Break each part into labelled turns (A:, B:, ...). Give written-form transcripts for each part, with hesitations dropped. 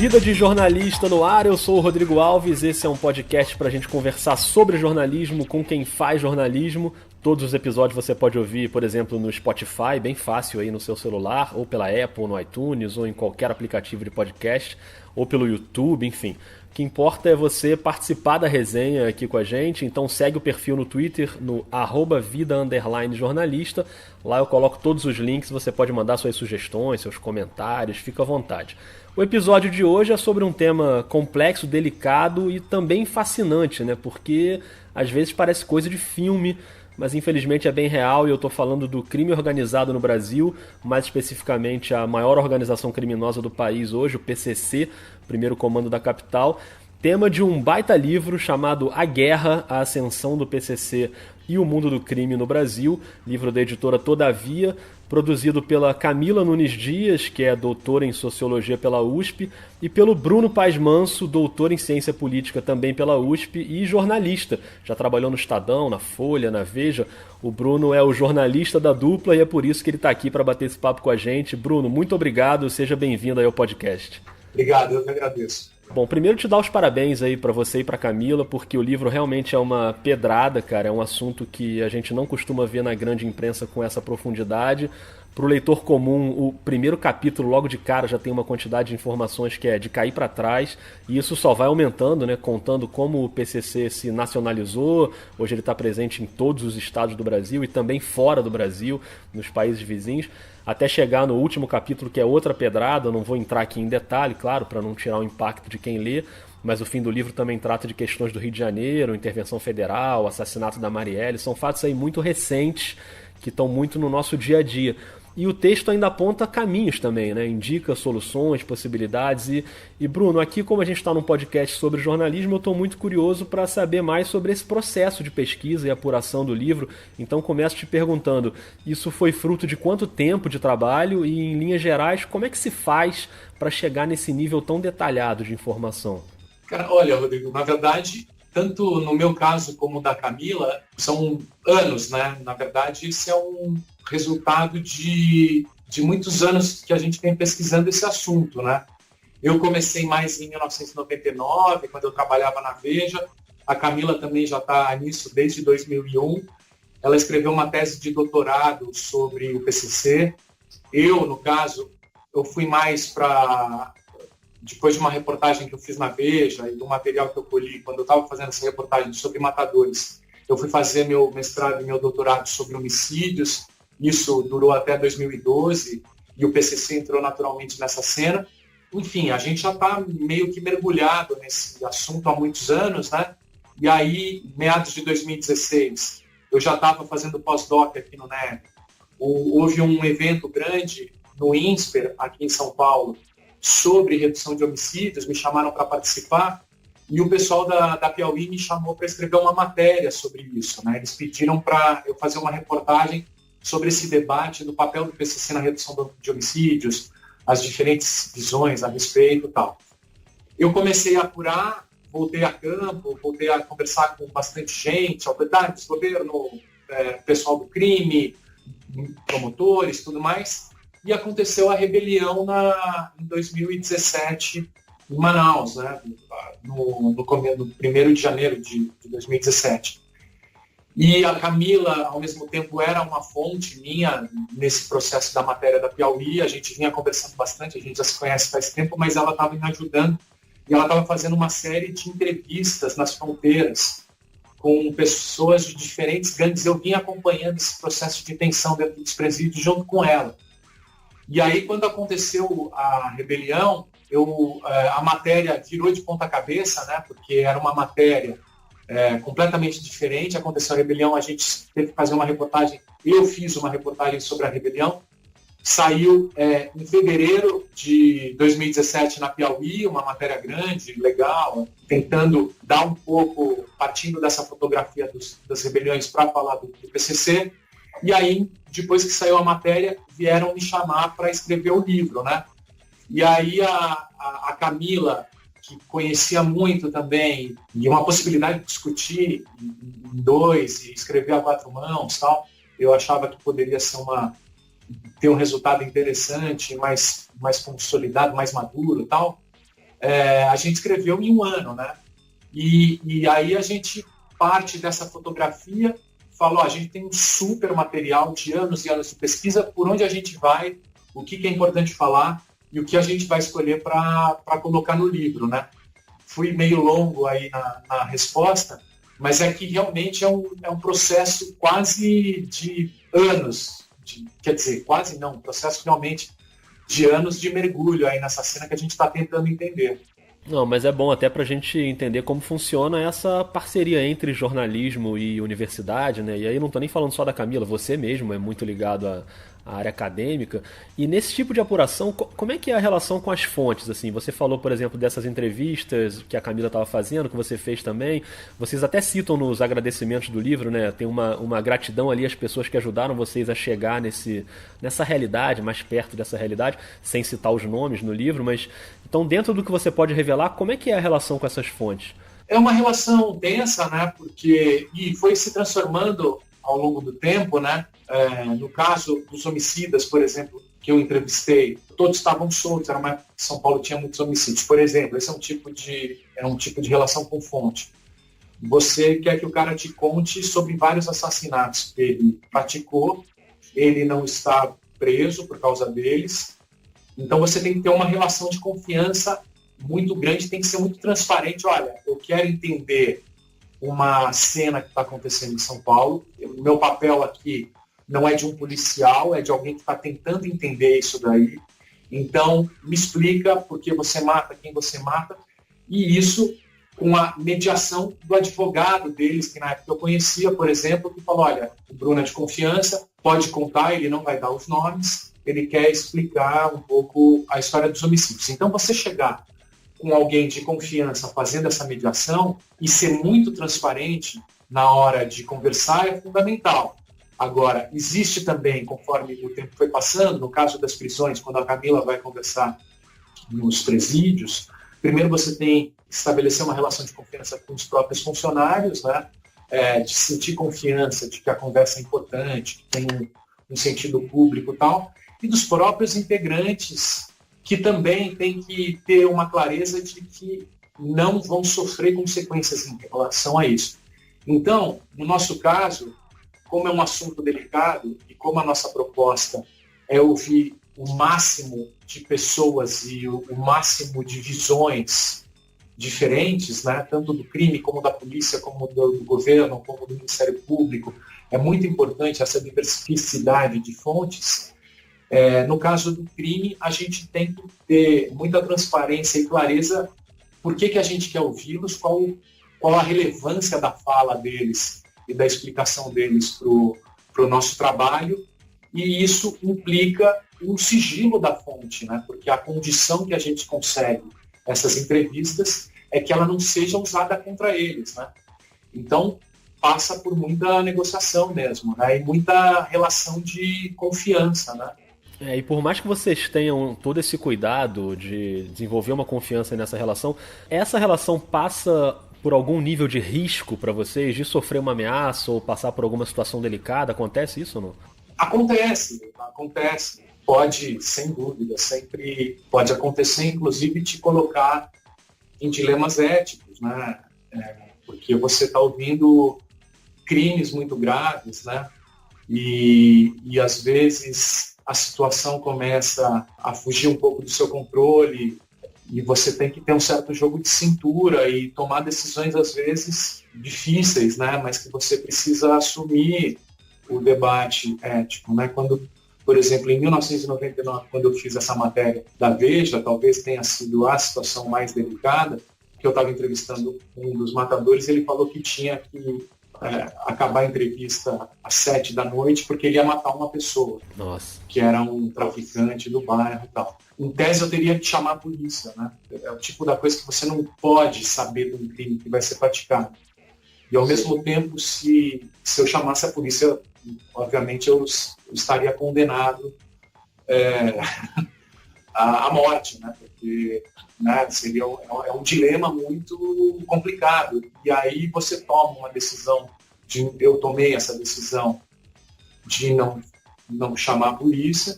A: Vida de Jornalista no ar, eu sou o Rodrigo Alves, esse é um podcast para a gente conversar sobre jornalismo com quem faz jornalismo. Todos os episódios você pode ouvir, por exemplo, no Spotify, bem fácil aí no seu celular, ou pela Apple, no iTunes, ou em qualquer aplicativo de podcast, ou pelo YouTube, enfim. O que importa é você participar da resenha aqui com a gente, então segue o perfil no Twitter, no @vida_jornalista. Lá eu coloco todos os links, você pode mandar suas sugestões, seus comentários, fica à vontade. O episódio de hoje é sobre um tema complexo, delicado e também fascinante, né? Porque às vezes parece coisa de filme, mas infelizmente é bem real e eu estou falando do crime organizado no Brasil, mais especificamente a maior organização criminosa do país hoje, o PCC, Primeiro Comando da Capital. Tema de um baita livro chamado A Guerra, a Ascensão do PCC e o Mundo do Crime no Brasil, livro da editora Todavia, produzido pela Camila Nunes Dias, que é doutora em Sociologia pela USP, e pelo Bruno Paes Manso, doutor em Ciência Política também pela USP e jornalista. Já trabalhou no Estadão, na Folha, na Veja. O Bruno é o jornalista da dupla e é por isso que ele está aqui para bater esse papo com a gente. Bruno, muito obrigado, seja bem-vindo aí ao podcast.
B: Obrigado, eu que agradeço.
A: Bom, primeiro te dar os parabéns aí para você e para Camila, porque o livro realmente é uma pedrada, cara, é um assunto que a gente não costuma ver na grande imprensa com essa profundidade. Para o leitor comum, o primeiro capítulo, logo de cara, já tem uma quantidade de informações que é de cair para trás, e isso só vai aumentando, né, contando como o PCC se nacionalizou. Hoje ele está presente em todos os estados do Brasil e também fora do Brasil, nos países vizinhos, até chegar no último capítulo, que é outra pedrada. Eu não vou entrar aqui em detalhe, claro, para não tirar o impacto de quem lê, mas o fim do livro também trata de questões do Rio de Janeiro, intervenção federal, assassinato da Marielle. São fatos aí muito recentes que estão muito no nosso dia a dia. E o texto ainda aponta caminhos também, né? Indica soluções, possibilidades. E Bruno, aqui como a gente está num podcast sobre jornalismo, eu estou muito curioso para saber mais sobre esse processo de pesquisa e apuração do livro. Então começo te perguntando, isso foi fruto de quanto tempo de trabalho e, em linhas gerais, como é que se faz para chegar nesse nível tão detalhado de informação?
B: Cara, olha, Rodrigo, na verdade, tanto no meu caso como da Camila, são anos, né? Na verdade, isso é um resultado de muitos anos que a gente vem pesquisando esse assunto, né? Eu comecei mais em 1999, quando eu trabalhava na Veja. A Camila também já está nisso desde 2001. Ela escreveu uma tese de doutorado sobre o PCC. Eu, no caso, eu fui mais para... Depois de uma reportagem que eu fiz na Veja e do material que eu colhi quando eu estava fazendo essa reportagem sobre matadores, eu fui fazer meu mestrado e meu doutorado sobre homicídios. Isso durou até 2012 e o PCC entrou naturalmente nessa cena. Enfim, a gente já está meio que mergulhado nesse assunto há muitos anos, né? E aí, meados de 2016, eu já estava fazendo pós-doc aqui no NEB. Houve um evento grande no INSPER, aqui em São Paulo, sobre redução de homicídios, me chamaram para participar, e o pessoal da Piauí me chamou para escrever uma matéria sobre isso, né? Eles pediram para eu fazer uma reportagem sobre esse debate do papel do PCC na redução de homicídios, as diferentes visões a respeito e tal. Eu comecei a apurar, voltei a campo, voltei a conversar com bastante gente, autoridades, governo, pessoal do crime, promotores, tudo mais, e aconteceu a rebelião em 2017 em Manaus, né? no 1º de janeiro de 2017. E a Camila, ao mesmo tempo, era uma fonte minha nesse processo da matéria da Piauí. A gente vinha conversando bastante, a gente já se conhece faz tempo, mas ela estava me ajudando e ela estava fazendo uma série de entrevistas nas fronteiras com pessoas de diferentes gangues. Eu vinha acompanhando esse processo de detenção dentro dos presídios junto com ela. E aí, quando aconteceu a rebelião, a matéria virou de ponta cabeça, né? Porque era uma matéria completamente diferente. Aconteceu a rebelião, a gente teve que fazer uma reportagem. Eu fiz uma reportagem sobre a rebelião. Saiu em fevereiro de 2017 na Piauí, uma matéria grande, legal, tentando dar um pouco, partindo dessa fotografia das rebeliões para falar do PCC. E aí, depois que saiu a matéria, vieram me chamar para escrever o livro, né? E aí a Camila, que conhecia muito também, e uma possibilidade de discutir em dois e escrever a quatro mãos, tal, eu achava que poderia ser ter um resultado interessante, mais consolidado, mais maduro, tal. a gente escreveu em um ano, né? E aí a gente parte dessa fotografia, falou, a gente tem um super material de anos e anos de pesquisa, por onde a gente vai, o que é importante falar e o que a gente vai escolher para colocar no livro, né? Fui meio longo aí na resposta, mas é que realmente é um processo quase de anos, quer dizer, quase não, um processo realmente de anos de mergulho aí nessa cena que a gente está tentando entender.
A: Não, mas é bom até pra gente entender como funciona essa parceria entre jornalismo e universidade, né? E aí não tô nem falando só da Camila, você mesmo é muito ligado à área acadêmica. E nesse tipo de apuração, como é que é a relação com as fontes, assim? Você falou, por exemplo, dessas entrevistas que a Camila estava fazendo, que você fez também. Vocês até citam nos agradecimentos do livro, né? Tem uma gratidão ali às pessoas que ajudaram vocês a chegar nessa realidade, mais perto dessa realidade, sem citar os nomes no livro, mas então dentro do que você pode revelar, como é que é a relação com essas fontes?
B: É uma relação densa, né? E foi se transformando ao longo do tempo, né? No caso dos homicidas, por exemplo, que eu entrevistei, todos estavam soltos, era uma época que São Paulo tinha muitos homicídios. Por exemplo, esse é um tipo de relação com fonte. Você quer que o cara te conte sobre vários assassinatos que ele praticou, ele não está preso por causa deles, então você tem que ter uma relação de confiança muito grande, tem que ser muito transparente. Olha, eu quero entender uma cena que está acontecendo em São Paulo. O meu papel aqui não é de um policial, é de alguém que está tentando entender isso daí. Então, me explica por que você mata, quem você mata. E isso com a mediação do advogado deles, que na época eu conhecia, por exemplo, que falou, olha, o Bruno é de confiança, pode contar, ele não vai dar os nomes, ele quer explicar um pouco a história dos homicídios. Então, você chegar com alguém de confiança fazendo essa mediação e ser muito transparente na hora de conversar é fundamental. Agora, existe também, conforme o tempo foi passando, no caso das prisões, quando a Camila vai conversar nos presídios, primeiro você tem que estabelecer uma relação de confiança com os próprios funcionários, né? De sentir confiança de que a conversa é importante, que tem um sentido público e tal, e dos próprios integrantes, que também tem que ter uma clareza de que não vão sofrer consequências em relação a isso. Então, no nosso caso, como é um assunto delicado e como a nossa proposta é ouvir o máximo de pessoas e o máximo de visões diferentes, né, tanto do crime como da polícia, como do governo, como do Ministério Público, é muito importante essa diversidade de fontes. No caso do crime, a gente tem que ter muita transparência e clareza por que a gente quer ouvi-los, qual a relevância da fala deles e da explicação deles para o nosso trabalho, e isso implica um sigilo da fonte, né? Porque a condição que a gente consegue essas entrevistas é que ela não seja usada contra eles, né? Então, passa por muita negociação mesmo, né? E muita relação de confiança, né?
A: E por mais que vocês tenham todo esse cuidado de desenvolver uma confiança nessa relação, essa relação passa por algum nível de risco para vocês, de sofrer uma ameaça ou passar por alguma situação delicada? Acontece isso ou não?
B: Acontece. Pode, sem dúvida, sempre pode acontecer, inclusive te colocar em dilemas éticos, né? Porque você está ouvindo crimes muito graves, né? E às vezes a situação começa a fugir um pouco do seu controle e você tem que ter um certo jogo de cintura e tomar decisões, às vezes, difíceis, né? Mas que você precisa assumir o debate ético, né? Quando, por exemplo, em 1999, quando eu fiz essa matéria da Veja, talvez tenha sido a situação mais delicada, que eu estava entrevistando um dos matadores, ele falou que tinha que acabar a entrevista às 19h porque ele ia matar uma pessoa.
A: Nossa.
B: Que era um traficante do bairro e tal. Em tese, eu teria que chamar a polícia, né? É o tipo da coisa que você não pode saber de um crime que vai ser praticado. E, ao mesmo tempo, se eu chamasse a polícia, obviamente, eu estaria condenado à morte, né? Porque seria um dilema muito complicado. E aí você toma uma decisão, eu tomei essa decisão de não chamar a polícia,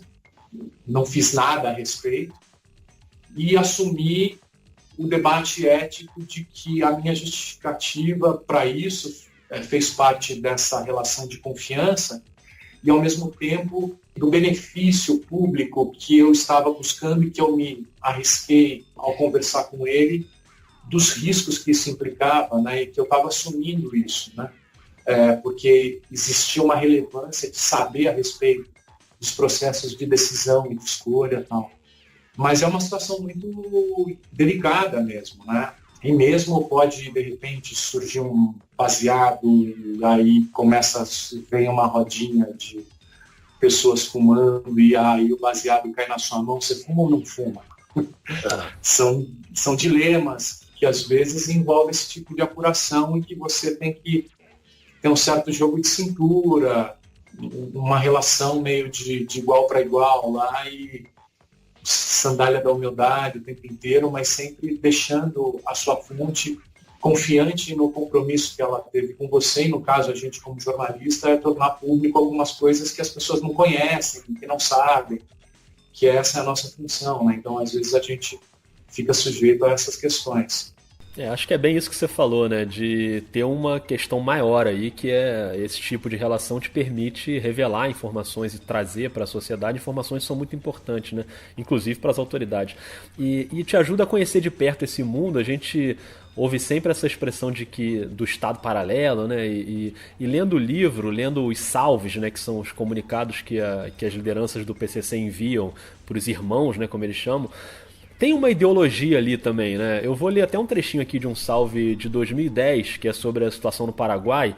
B: não fiz nada a respeito e assumi o debate ético de que a minha justificativa para isso fez parte dessa relação de confiança e, ao mesmo tempo, do benefício público que eu estava buscando e que eu me arrisquei ao conversar com ele, dos riscos que isso implicava, né, e que eu estava assumindo isso, né, porque existia uma relevância de saber a respeito dos processos de decisão e de escolha e tal. Mas é uma situação muito delicada mesmo, né? E mesmo pode, de repente, surgir um baseado e aí vem uma rodinha de pessoas fumando e aí o baseado cai na sua mão, você fuma ou não fuma? São dilemas que às vezes envolvem esse tipo de apuração e que você tem que ter um certo jogo de cintura, uma relação meio de igual para igual lá e sandália da humildade o tempo inteiro, mas sempre deixando a sua fonte confiante no compromisso que ela teve com você, e no caso a gente como jornalista é tornar público algumas coisas que as pessoas não conhecem, que não sabem, que essa é a nossa função, né? Então às vezes a gente fica sujeito a essas questões.
A: Acho que é bem isso que você falou, né? De ter uma questão maior aí, que é esse tipo de relação te permite revelar informações e trazer para a sociedade informações que são muito importantes, né? Inclusive para as autoridades. E te ajuda a conhecer de perto esse mundo. A gente ouve sempre essa expressão do Estado paralelo, né? E lendo o livro, lendo os salves, né? Que são os comunicados que as lideranças do PCC enviam para os irmãos, né? Como eles chamam. Tem uma ideologia ali também, né? Eu vou ler até um trechinho aqui de um salve de 2010, que é sobre a situação no Paraguai,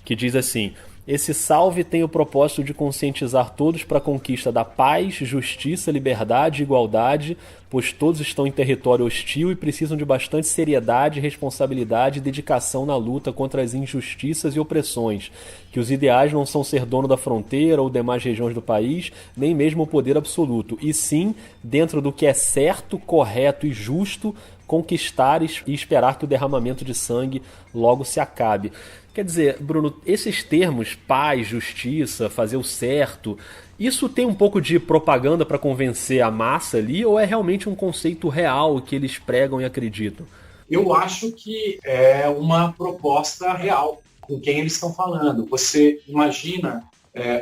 A: que diz assim: esse salve tem o propósito de conscientizar todos para a conquista da paz, justiça, liberdade e igualdade, pois todos estão em território hostil e precisam de bastante seriedade, responsabilidade e dedicação na luta contra as injustiças e opressões, que os ideais não são ser dono da fronteira ou demais regiões do país, nem mesmo o poder absoluto, e sim, dentro do que é certo, correto e justo, conquistar e esperar que o derramamento de sangue logo se acabe. Quer dizer, Bruno, esses termos, paz, justiça, fazer o certo, isso tem um pouco de propaganda para convencer a massa ali, ou é realmente um conceito real que eles pregam e acreditam?
B: Eu acho que é uma proposta real com quem eles estão falando. Você imagina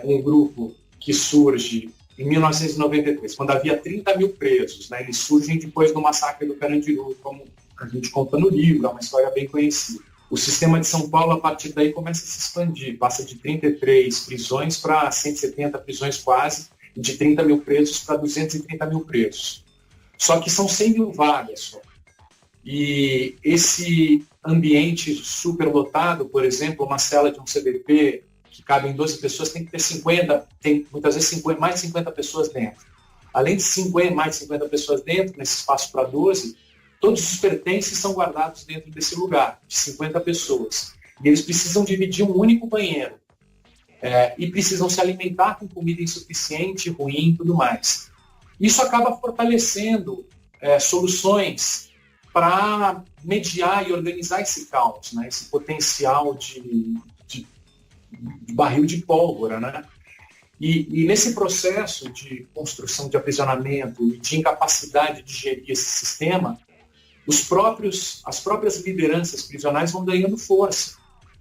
B: um grupo que surge em 1993, quando havia 30 mil presos, né? Eles surgem depois do massacre do Carandiru, como a gente conta no livro, é uma história bem conhecida. O sistema de São Paulo, a partir daí, começa a se expandir, passa de 33 prisões para 170 prisões quase, e de 30 mil presos para 230 mil presos. Só que são 100 mil vagas só. E esse ambiente superlotado, por exemplo, uma cela de um CDP que cabe em 12 pessoas, tem que ter 50, tem muitas vezes mais de 50 pessoas dentro. Além de mais de 50 pessoas dentro, nesse espaço para 12, todos os pertences são guardados dentro desse lugar, de 50 pessoas. E eles precisam dividir um único banheiro. E precisam se alimentar com comida insuficiente, ruim e tudo mais. Isso acaba fortalecendo soluções para mediar e organizar esse caos, né? Esse potencial de barril de pólvora, né? E nesse processo de construção de aprisionamento e de incapacidade de gerir esse sistema, as próprias lideranças prisionais vão ganhando força,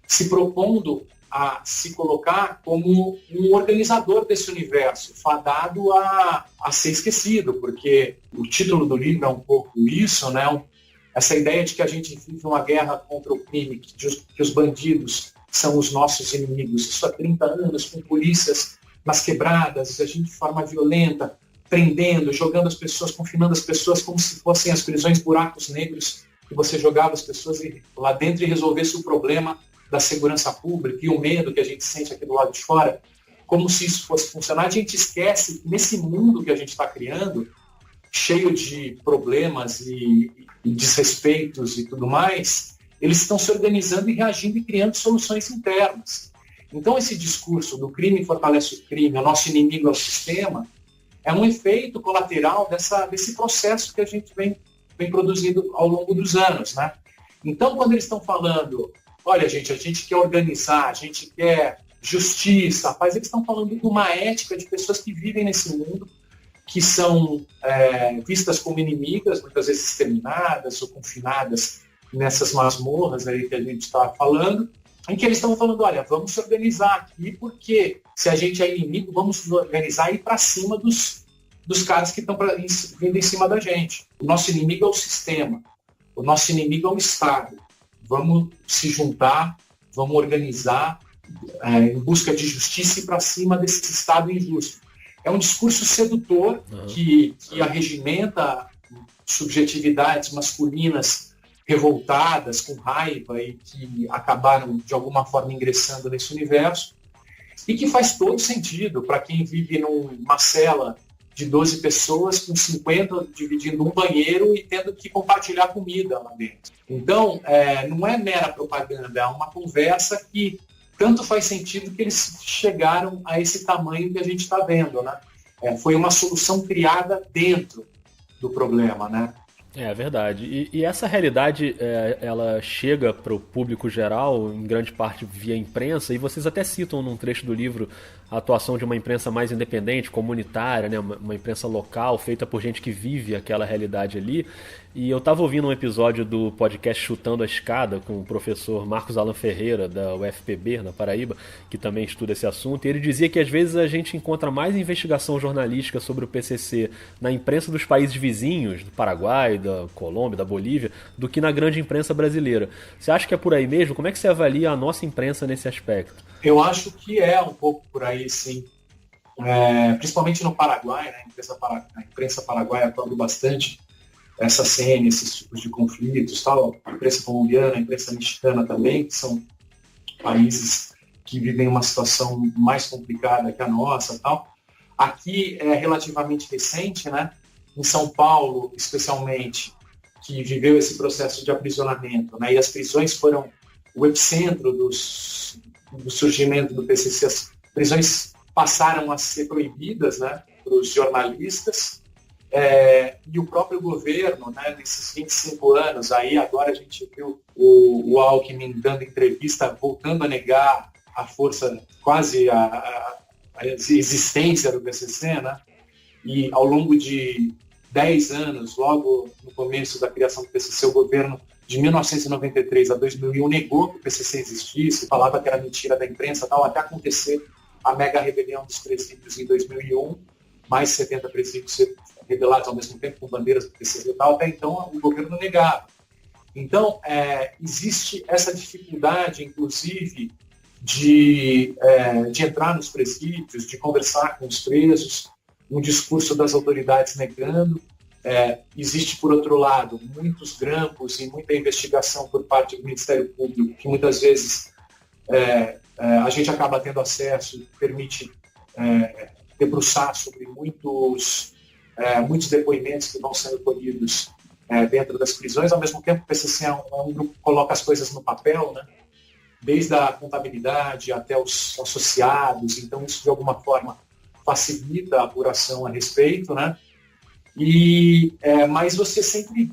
B: se propondo a se colocar como um organizador desse universo, fadado a ser esquecido, porque o título do livro é um pouco isso, né? Essa ideia de que a gente vive uma guerra contra o crime, que os bandidos são os nossos inimigos. Isso há 30 anos, com polícias nas quebradas, a gente de forma violenta, prendendo, jogando as pessoas, confinando as pessoas como se fossem as prisões buracos negros, que você jogava as pessoas lá dentro e resolvesse o problema da segurança pública e o medo que a gente sente aqui do lado de fora, como se isso fosse funcionar. A gente esquece que nesse mundo que a gente está criando, cheio de problemas e desrespeitos e tudo mais, eles estão se organizando e reagindo e criando soluções internas. Então esse discurso do crime fortalece o crime, o nosso inimigo é o sistema, é um efeito colateral desse processo que a gente vem produzindo ao longo dos anos, né? Então, quando eles estão falando, olha, gente, a gente quer organizar, a gente quer justiça, paz, eles estão falando de uma ética de pessoas que vivem nesse mundo, que são vistas como inimigas, muitas vezes exterminadas ou confinadas nessas masmorras aí que a gente está falando, em que eles estão falando, olha, vamos se organizar aqui, porque se a gente é inimigo, vamos nos organizar e ir para cima dos caras que estão vindo em cima da gente. O nosso inimigo é o sistema, o nosso inimigo é o Estado. Vamos se juntar, vamos organizar em busca de justiça e para cima desse Estado injusto. É um discurso sedutor que arregimenta subjetividades masculinas revoltadas, com raiva e que acabaram, de alguma forma, ingressando nesse universo e que faz todo sentido para quem vive numa cela de 12 pessoas, com 50 dividindo um banheiro e tendo que compartilhar comida lá dentro. Então, não é mera propaganda, é uma conversa que tanto faz sentido que eles chegaram a esse tamanho que a gente está vendo, né? Foi uma solução criada dentro do problema, né?
A: É verdade. E essa realidade, ela chega para o público geral, em grande parte via imprensa, e vocês até citam num trecho do livro a atuação de uma imprensa mais independente, comunitária, né? Uma imprensa local, feita por gente que vive aquela realidade ali. E eu estava ouvindo um episódio do podcast Chutando a Escada com o professor Marcos Alan Ferreira, da UFPB, na Paraíba, que também estuda esse assunto, e ele dizia que às vezes a gente encontra mais investigação jornalística sobre o PCC na imprensa dos países vizinhos, do Paraguai, da Colômbia, da Bolívia, do que na grande imprensa brasileira. Você acha que é por aí mesmo? Como é que você avalia a nossa imprensa nesse aspecto?
B: Eu acho que é um pouco por aí, sim. Principalmente no Paraguai, né? A imprensa paraguaia atuando bastante essa cena, esses tipos de conflitos, tal. A imprensa colombiana, a imprensa mexicana também, que são países que vivem uma situação mais complicada que a nossa, tal. Aqui é relativamente recente, né? Em São Paulo, especialmente, que viveu esse processo de aprisionamento, né? E as prisões foram o epicentro do surgimento do PCC. As prisões passaram a ser proibidas, né, para os jornalistas, e o próprio governo, né, nesses 25 anos, aí agora a gente viu o Alckmin dando entrevista, voltando a negar a força, quase a existência do PCC, né, e ao longo de 10 anos, logo no começo da criação do PCC, o governo de 1993 a 2001 negou que o PCC existisse, falava que era mentira da imprensa, tal, até acontecer a mega rebelião dos presídios em 2001, mais 70 presídios rebelados ao mesmo tempo com bandeiras do PCC e tal, até então o governo negava. Então, existe essa dificuldade, inclusive, de entrar nos presídios, de conversar com os presos, um discurso das autoridades negando. Existe, por outro lado, muitos grampos e muita investigação por parte do Ministério Público, que muitas vezes a gente acaba tendo acesso, permite debruçar sobre muitos depoimentos que vão sendo colhidos dentro das prisões. Ao mesmo tempo, o PCC é um grupo que coloca as coisas no papel, né? Desde a contabilidade até os associados, então isso de alguma forma facilita a apuração a respeito, né? Mas você sempre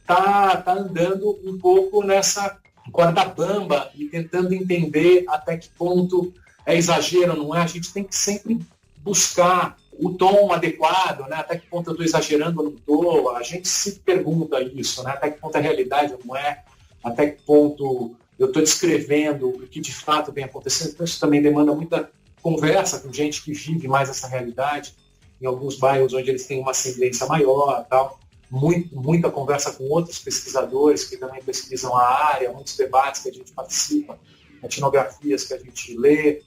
B: tá andando um pouco nessa corda bamba e tentando entender até que ponto é exagero, não é? A gente tem que sempre buscar o tom adequado, né? Até que ponto eu estou exagerando ou não estou? A gente se pergunta isso, né? Até que ponto é realidade ou não é? Até que ponto eu estou descrevendo o que de fato vem acontecendo? Então isso também demanda muita conversa com gente que vive mais essa realidade, em alguns bairros onde eles têm uma ascendência maior, tal. Muita conversa com outros pesquisadores que também pesquisam a área, muitos debates que a gente participa, etnografias que a gente lê.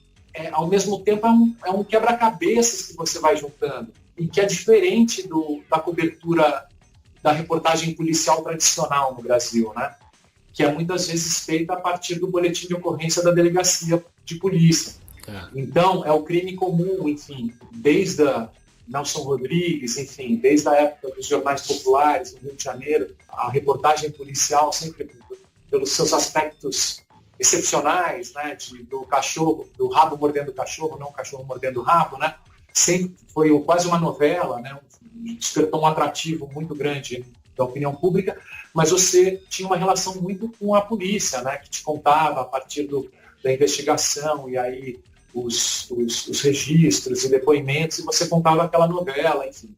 B: Ao mesmo tempo, é um quebra-cabeças que você vai juntando, e que é diferente da cobertura da reportagem policial tradicional no Brasil, né? Que é muitas vezes feita a partir do boletim de ocorrência da delegacia de polícia. Então, é o crime comum, enfim, desde Nelson Rodrigues, enfim, desde a época dos jornais populares no Rio de Janeiro, a reportagem policial sempre pelos seus aspectos excepcionais, né, do cachorro, do rabo mordendo o cachorro, não o cachorro mordendo o rabo, né, sempre foi quase uma novela, né, despertou um atrativo muito grande da opinião pública, mas você tinha uma relação muito com a polícia, né, que te contava a partir da investigação, e aí os registros e depoimentos, e você contava aquela novela, enfim.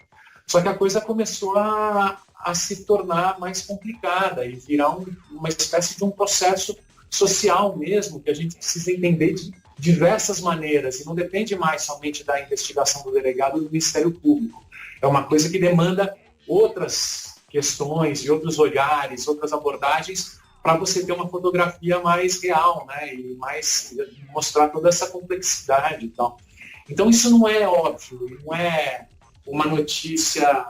B: Só que a coisa começou a se tornar mais complicada e virar uma espécie de um processo social mesmo, que a gente precisa entender de diversas maneiras, e não depende mais somente da investigação do delegado do Ministério Público. É uma coisa que demanda outras questões e outros olhares, outras abordagens, para você ter uma fotografia mais real, né? E mostrar toda essa complexidade e tal. Então isso não é óbvio, não é uma notícia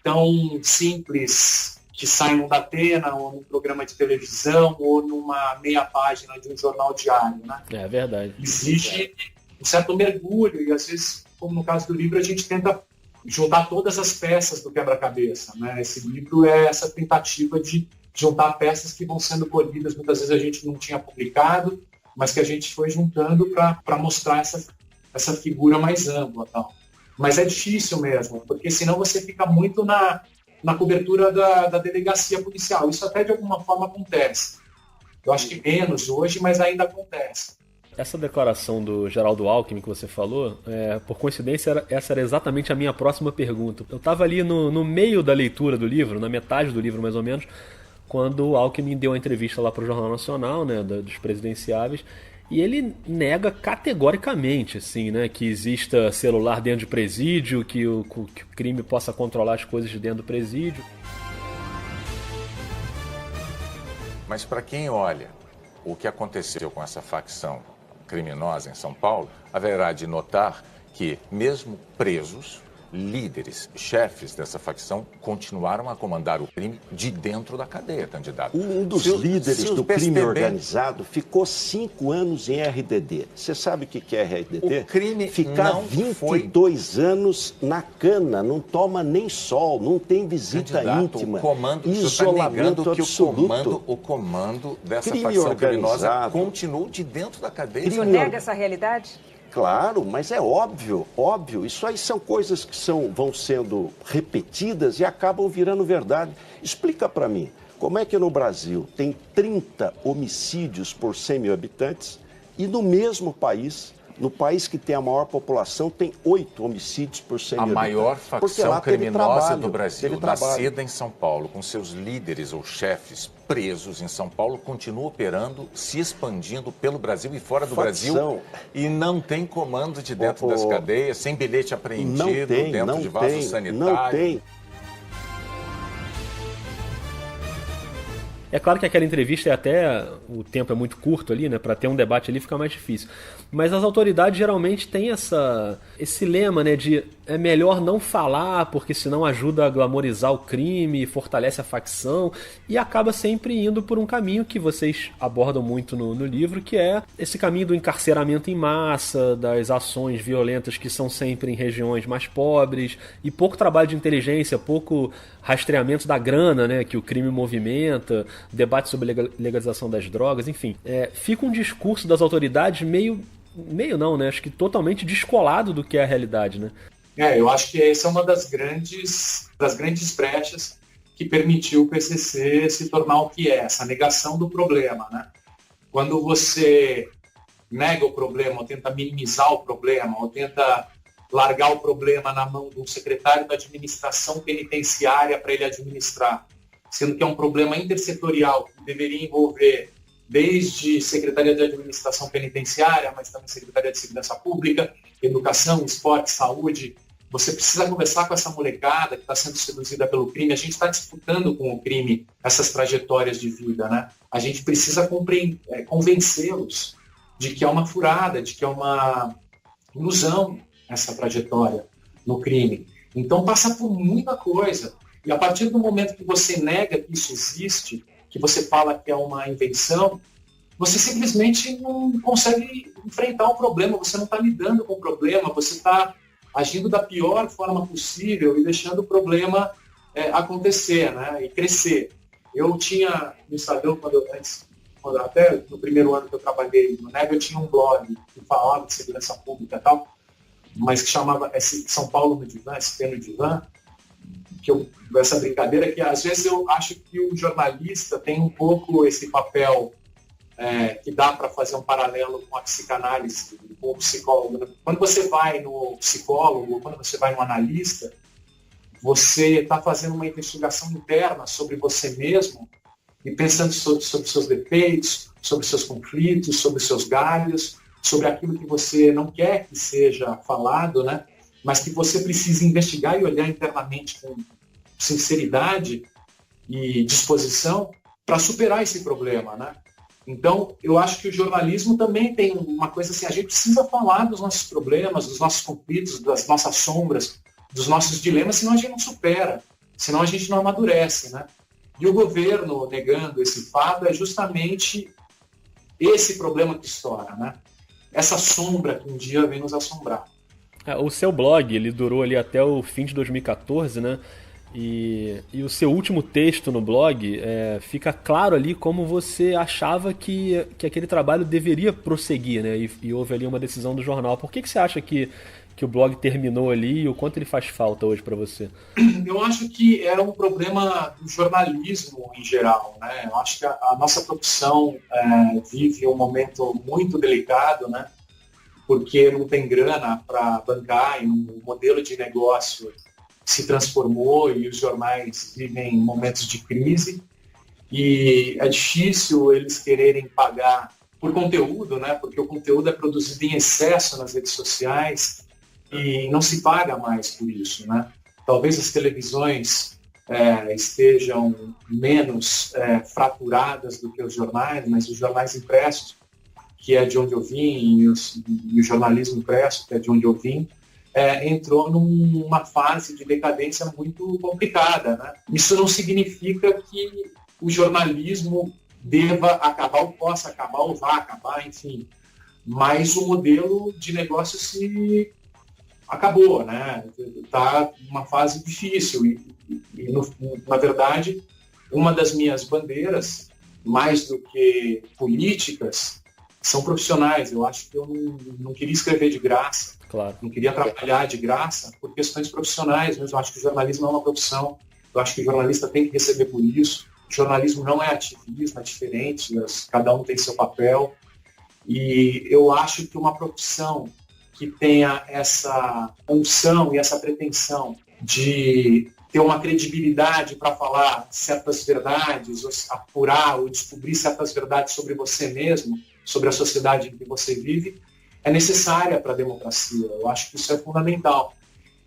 B: tão simples que sai num Datena, ou num programa de televisão, ou numa meia página de um jornal diário, né?
A: É verdade.
B: Exige um certo mergulho, e às vezes, como no caso do livro, a gente tenta juntar todas as peças do quebra-cabeça, né? Esse livro é essa tentativa de juntar peças que vão sendo colhidas, muitas vezes a gente não tinha publicado, mas que a gente foi juntando para mostrar essa figura mais ampla, tal. Mas é difícil mesmo, porque senão você fica muito na cobertura da delegacia policial. Isso até de alguma forma acontece. Eu acho que menos hoje, mas ainda acontece.
A: Essa declaração do Geraldo Alckmin que você falou, por coincidência, essa era exatamente a minha próxima pergunta. Eu estava ali no meio da leitura do livro, na metade do livro mais ou menos, quando o Alckmin deu uma entrevista lá para o Jornal Nacional, né, dos presidenciáveis, e ele nega categoricamente assim, né, que exista celular dentro de presídio, que o crime possa controlar as coisas de dentro do presídio.
C: Mas para quem olha o que aconteceu com essa facção criminosa em São Paulo, haverá de notar que, mesmo presos, líderes, chefes dessa facção continuaram a comandar o crime de dentro da cadeia, candidato.
D: Um dos líderes do crime organizado ficou 5 anos em RDD. Você sabe o que é RDD?
C: O crime
D: ficar
C: não
D: 22 anos na cana, não toma nem sol, não tem visita íntima, isolamento absoluto.
C: O comando dessa
D: crime
C: facção
D: organizado
C: criminosa continuou de dentro da cadeia.
E: O senhor nega essa realidade?
D: Claro, mas é óbvio. Isso aí são coisas que vão sendo repetidas e acabam virando verdade. Explica para mim, como é que no Brasil tem 30 homicídios por 100 mil habitantes e no mesmo país, no país que tem a maior população, tem 8 homicídios por 100 mil habitantes?
C: A maior facção criminosa do Brasil, nascida em São Paulo, com seus líderes ou chefes presos em São Paulo, continua operando, se expandindo pelo Brasil e fora do Brasil, e não tem comando de dentro das cadeias, sem bilhete apreendido, dentro de vaso sanitário.
D: Não tem.
A: É claro que aquela entrevista o tempo é muito curto ali, né? Para ter um debate ali fica mais difícil. Mas as autoridades geralmente têm esse lema, né? De é melhor não falar, porque senão ajuda a glamorizar o crime, fortalece a facção, e acaba sempre indo por um caminho que vocês abordam muito no livro, que é esse caminho do encarceramento em massa, das ações violentas que são sempre em regiões mais pobres, e pouco trabalho de inteligência, pouco rastreamento da grana, né, que o crime movimenta, debate sobre legalização das drogas, enfim. Fica um discurso das autoridades meio não, né? Acho que totalmente descolado do que é a realidade, né?
B: Eu acho que essa é uma das grandes brechas que permitiu o PCC se tornar o que é, essa negação do problema, né? Quando você nega o problema, ou tenta minimizar o problema, ou tenta largar o problema na mão de um secretário da administração penitenciária para ele administrar, sendo que é um problema intersetorial que deveria envolver desde Secretaria de Administração Penitenciária, mas também Secretaria de Segurança Pública, Educação, Esporte, Saúde. Você precisa conversar com essa molecada que está sendo seduzida pelo crime. A gente está disputando com o crime essas trajetórias de vida, né? A gente precisa convencê-los de que é uma furada, de que é uma ilusão essa trajetória no crime. Então passa por muita coisa. E a partir do momento que você nega que isso existe, que você fala que é uma invenção, você simplesmente não consegue enfrentar o problema, você não está lidando com o problema, você está agindo da pior forma possível e deixando o problema acontecer, né, e crescer. Eu tinha no Estadão, até no primeiro ano que eu trabalhei no NEB, eu tinha um blog que falava de segurança pública e tal, mas que chamava São Paulo no Divã, SP no Divã, essa brincadeira que às vezes eu acho que o jornalista tem um pouco esse papel que dá para fazer um paralelo com a psicanálise, com o psicólogo, né? Quando você vai no psicólogo, quando você vai no analista, você está fazendo uma investigação interna sobre você mesmo e pensando sobre seus defeitos, sobre seus conflitos, sobre seus galhos, sobre aquilo que você não quer que seja falado, né? Mas que você precisa investigar e olhar internamente com sinceridade e disposição para superar esse problema, né? Então, eu acho que o jornalismo também tem uma coisa assim, a gente precisa falar dos nossos problemas, dos nossos conflitos, das nossas sombras, dos nossos dilemas, senão a gente não supera, senão a gente não amadurece, né? E o governo negando esse fato é justamente esse problema que estoura, né? Essa sombra que um dia vem nos assombrar.
A: O seu blog, ele durou ali até o fim de 2014, né? E o seu último texto no blog, fica claro ali como você achava que aquele trabalho deveria prosseguir, né? E houve ali uma decisão do jornal. Por que você acha que o blog terminou ali e o quanto ele faz falta hoje para você?
B: Eu acho que era um problema do jornalismo em geral, né? Eu acho que a nossa profissão vive um momento muito delicado, né? Porque não tem grana para bancar e um modelo de negócio se transformou e os jornais vivem momentos de crise e é difícil eles quererem pagar por conteúdo, né? Porque o conteúdo é produzido em excesso nas redes sociais e não se paga mais por isso, né? Talvez as televisões estejam menos fraturadas do que os jornais, mas os jornais impressos, que é de onde eu vim, e o jornalismo impresso, que é de onde eu vim, entrou numa fase de decadência muito complicada, né? Isso não significa que o jornalismo deva acabar, ou possa acabar, ou vá acabar, enfim. Mas o modelo de negócio se acabou, né? Está numa fase difícil. E na verdade, uma das minhas bandeiras, mais do que políticas, são profissionais. Eu acho que eu não queria escrever de graça.
A: Claro.
B: Não queria trabalhar de graça por questões profissionais, mas eu acho que o jornalismo é uma profissão, eu acho que o jornalista tem que receber por isso. O jornalismo não é ativismo, é diferente, cada um tem seu papel, e eu acho que uma profissão que tenha essa função e essa pretensão de ter uma credibilidade para falar certas verdades, ou apurar ou descobrir certas verdades sobre você mesmo, sobre a sociedade em que você vive, é necessária para a democracia. Eu acho que isso é fundamental.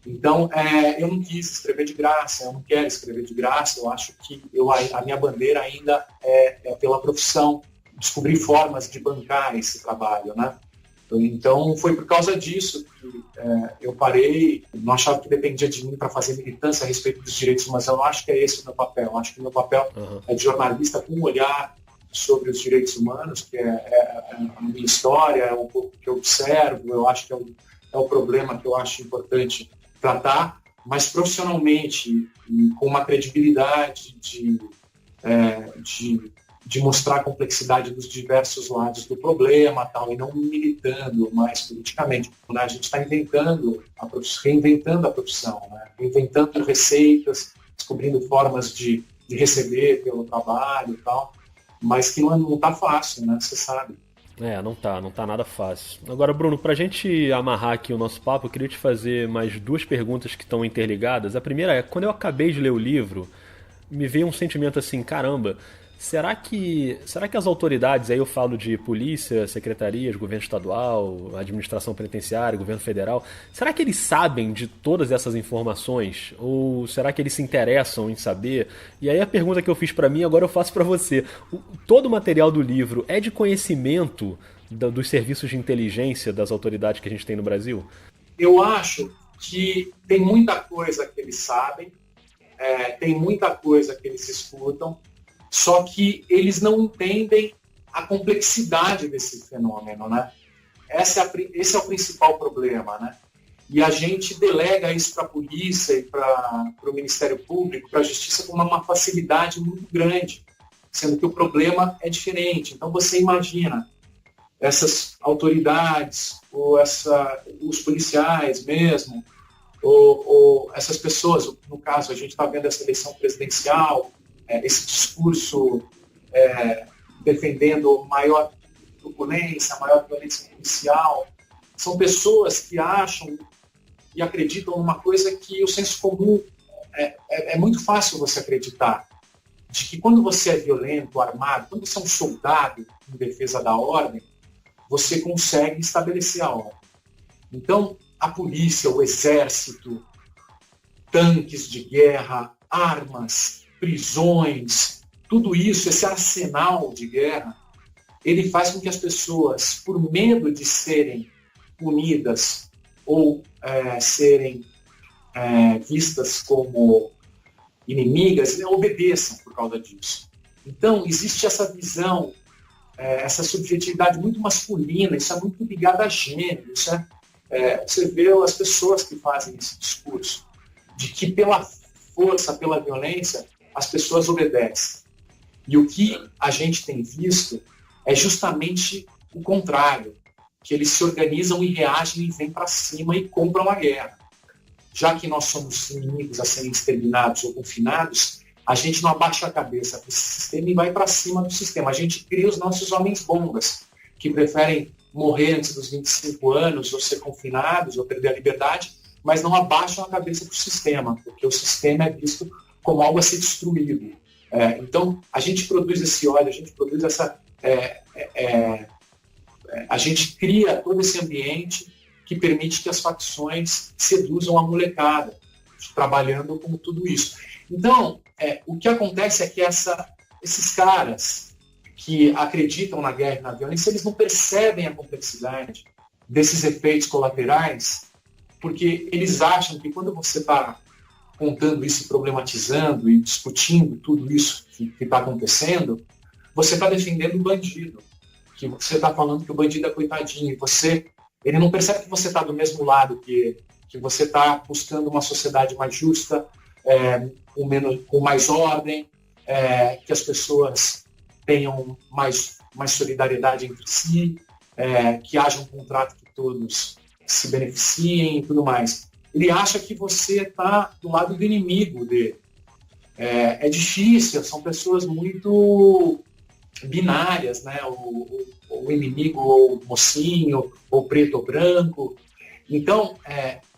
B: Então, eu não quis escrever de graça, eu não quero escrever de graça, eu acho que a minha bandeira ainda é pela profissão, descobrir formas de bancar esse trabalho, né? Então, foi por causa disso que eu parei, não achava que dependia de mim para fazer militância a respeito dos direitos humanos, eu não acho que é esse o meu papel, eu acho que o meu papel é de jornalista com um olhar sobre os direitos humanos, que é a minha história, é um pouco que eu observo, eu acho que é o problema que eu acho importante tratar, mas profissionalmente, e com uma credibilidade de mostrar a complexidade dos diversos lados do problema, tal, e não militando mais politicamente. Né? A gente está reinventando a profissão, né? Inventando receitas, descobrindo formas de receber pelo trabalho e tal, mas que não está fácil, né? Você sabe.
A: Não tá nada fácil. Agora, Bruno, pra gente amarrar aqui o nosso papo, eu queria te fazer mais duas perguntas que estão interligadas. A primeira é, quando eu acabei de ler o livro, me veio um sentimento assim, caramba, será que as autoridades, aí eu falo de polícia, secretarias, governo estadual, administração penitenciária, governo federal, será que eles sabem de todas essas informações? Ou será que eles se interessam em saber? E aí a pergunta que eu fiz para mim, agora eu faço para você. Todo o material do livro é de conhecimento dos serviços de inteligência das autoridades que a gente tem no Brasil?
B: Eu acho que tem muita coisa que eles sabem, tem muita coisa que eles escutam, só que eles não entendem a complexidade desse fenômeno, né? Esse é o principal problema, né? E a gente delega isso para a polícia e para o Ministério Público, para a Justiça, com uma facilidade muito grande, sendo que o problema é diferente. Então você imagina essas autoridades, ou os policiais mesmo, ou essas pessoas, no caso, a gente está vendo essa eleição presidencial, esse discurso defendendo maior turbulência, maior violência policial, são pessoas que acham e acreditam numa coisa que o senso comum é muito fácil você acreditar. De que quando você é violento, armado, quando você é um soldado em defesa da ordem, você consegue estabelecer a ordem. Então, a polícia, o exército, tanques de guerra, armas, prisões, tudo isso, esse arsenal de guerra, ele faz com que as pessoas, por medo de serem punidas ou serem vistas como inimigas, obedeçam por causa disso. Então, existe essa visão, essa subjetividade muito masculina, isso é muito ligado a gênero, isso você vê as pessoas que fazem esse discurso, de que pela força, pela violência, as pessoas obedecem. E o que a gente tem visto é justamente o contrário, que eles se organizam e reagem e vêm para cima e compram a guerra. Já que nós somos inimigos a serem exterminados ou confinados, a gente não abaixa a cabeça para esse sistema e vai para cima do sistema. A gente cria os nossos homens-bombas, que preferem morrer antes dos 25 anos, ou ser confinados, ou perder a liberdade, mas não abaixam a cabeça para o sistema, porque o sistema é visto como algo a ser destruído. Então, a gente produz esse ódio, a gente produz essa... a gente cria todo esse ambiente que permite que as facções seduzam a molecada, trabalhando com tudo isso. Então, o que acontece é que esses caras que acreditam na guerra e na violência, eles não percebem a complexidade desses efeitos colaterais, porque eles acham que quando você está contando isso, problematizando e discutindo tudo isso que está acontecendo, você está defendendo o bandido, que você está falando que o bandido é coitadinho, e ele não percebe que você está do mesmo lado que você está buscando uma sociedade mais justa, com mais ordem, que as pessoas tenham mais solidariedade entre si, que haja um contrato que todos se beneficiem e tudo mais. Ele acha que você está do lado do inimigo dele. É difícil, são pessoas muito binárias, né? O inimigo ou o mocinho, ou preto ou branco. Então,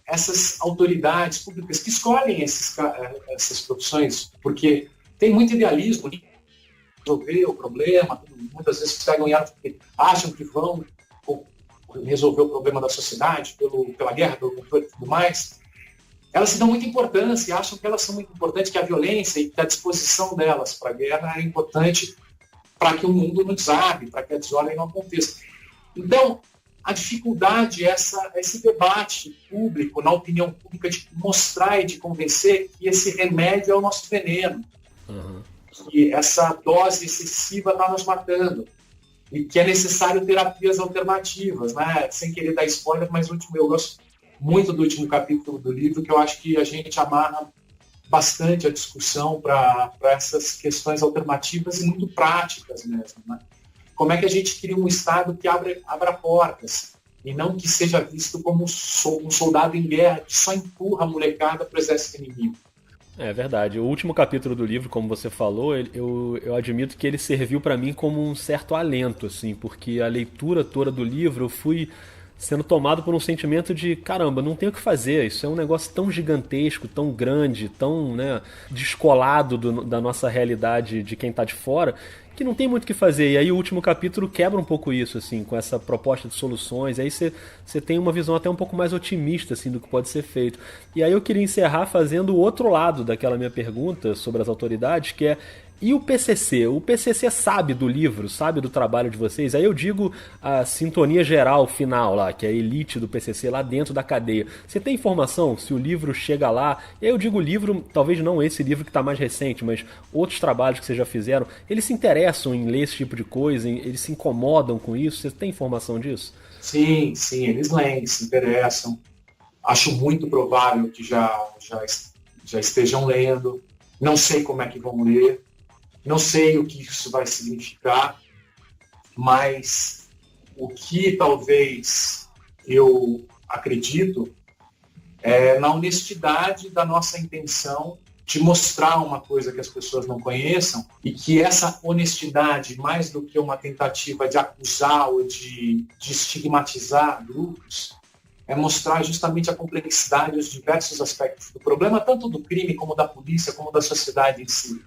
B: essas autoridades públicas que escolhem essas profissões, porque tem muito idealismo de resolver o problema, muitas vezes pegam e acham que vão resolver o problema da sociedade pela guerra, pelo controle e tudo mais, elas se dão muita importância, acham que elas são muito importantes, que a violência e que a disposição delas para a guerra é importante para que o mundo não desabe, para que a desordem não aconteça. Então, a dificuldade é esse debate público, na opinião pública, de mostrar e de convencer que esse remédio é o nosso veneno, que essa dose excessiva está nos matando, e que é necessário terapias alternativas, né? Sem querer dar spoiler, mas eu gosto muito do último capítulo do livro, que eu acho que a gente amarra bastante a discussão para essas questões alternativas e muito práticas mesmo, né? Como é que a gente cria um Estado que abra portas e não que seja visto como um soldado em guerra que só empurra a molecada para o exército inimigo.
A: É verdade. O último capítulo do livro, como você falou, eu admito que ele serviu para mim como um certo alento, assim, porque a leitura toda do livro eu fui sendo tomado por um sentimento de, caramba, não tenho o que fazer, isso é um negócio tão gigantesco, tão grande, tão, né, descolado da nossa realidade de quem está de fora, que não tem muito o que fazer. E aí o último capítulo quebra um pouco isso, assim, com essa proposta de soluções. Aí você tem uma visão até um pouco mais otimista, assim, do que pode ser feito. E aí eu queria encerrar fazendo o outro lado daquela minha pergunta sobre as autoridades, que é: e o PCC? O PCC sabe do livro, sabe do trabalho de vocês? Aí eu digo a sintonia geral final lá, que é a elite do PCC lá dentro da cadeia. Você tem informação se o livro chega lá? E aí eu digo livro, talvez não esse livro que está mais recente, mas outros trabalhos que vocês já fizeram. Eles se interessam em ler esse tipo de coisa? Eles se incomodam com isso? Você tem informação disso?
B: Sim, eles leem, se interessam. Acho muito provável que já estejam lendo. Não sei como é que vão ler. Não sei o que isso vai significar, mas o que talvez eu acredito é na honestidade da nossa intenção de mostrar uma coisa que as pessoas não conheçam e que essa honestidade, mais do que uma tentativa de acusar ou de estigmatizar grupos, é mostrar justamente a complexidade e os diversos aspectos do problema, tanto do crime como da polícia, como da sociedade em si.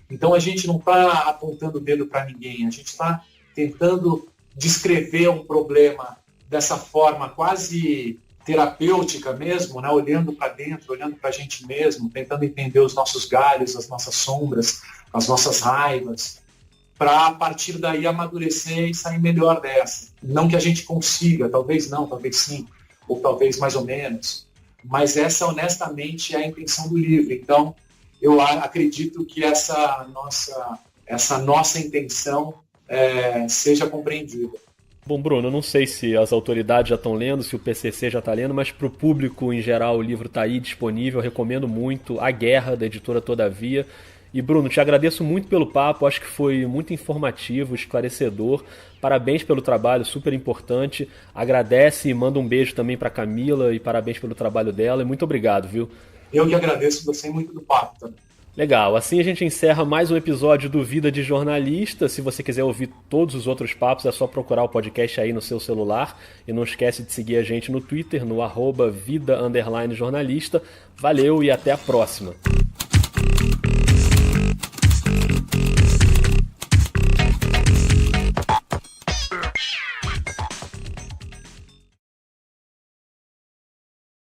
B: Então a gente não está apontando o dedo para ninguém, a gente está tentando descrever um problema dessa forma quase terapêutica mesmo, né? Olhando para dentro, olhando para a gente mesmo, tentando entender os nossos galhos, as nossas sombras, as nossas raivas, para a partir daí amadurecer e sair melhor dessa. Não que a gente consiga, talvez não, talvez sim, ou talvez mais ou menos, mas essa honestamente é a intenção do livro. Então eu acredito que essa nossa intenção seja compreendida.
A: Bom, Bruno, eu não sei se as autoridades já estão lendo, se o PCC já está lendo, mas para o público em geral o livro está aí disponível, eu recomendo muito, A Guerra, da editora Todavia. E Bruno, te agradeço muito pelo papo, acho que foi muito informativo, esclarecedor, parabéns pelo trabalho, super importante, agradece e manda um beijo também para Camila e parabéns pelo trabalho dela e muito obrigado, viu?
B: Eu que agradeço, gostei muito do papo também.
A: Legal, assim a gente encerra mais um episódio do Vida de Jornalista. Se você quiser ouvir todos os outros papos, é só procurar o podcast aí no seu celular. E não esquece de seguir a gente no Twitter, no @vida_jornalista. Valeu e até a próxima.